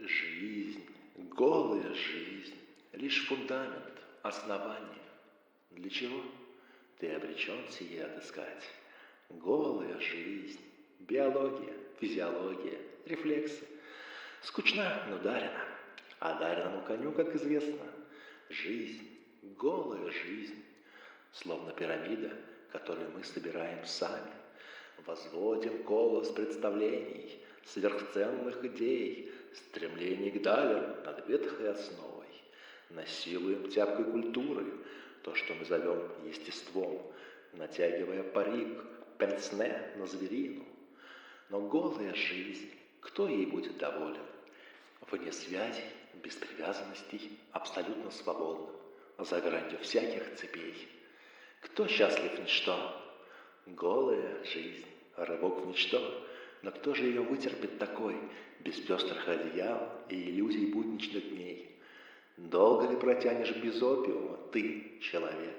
Жизнь, голая жизнь, лишь фундамент, основание. Для чего? Ты обречен сие отыскать. Голая жизнь, биология, физиология, рефлексы. Скучна, но дарена. А дареному коню, как известно, жизнь, голая жизнь, словно пирамида, которую мы собираем сами. Возводим колос представлений, сверхценных идей, стремлений к далям над ветхой основой. Насилуем тяпкой культурой то, что мы зовем естеством, натягивая парик, пенсне на зверину. Но голая жизнь, кто ей будет доволен? Вне связей, без привязанностей, абсолютно свободным, за гранью всяких цепей. Кто счастлив ничто? Голая жизнь, рывок в ничто. Но кто же ее вытерпит такой, без пестрых одеял и иллюзий будничных дней? Долго ли протянешь без опиума ты, человек?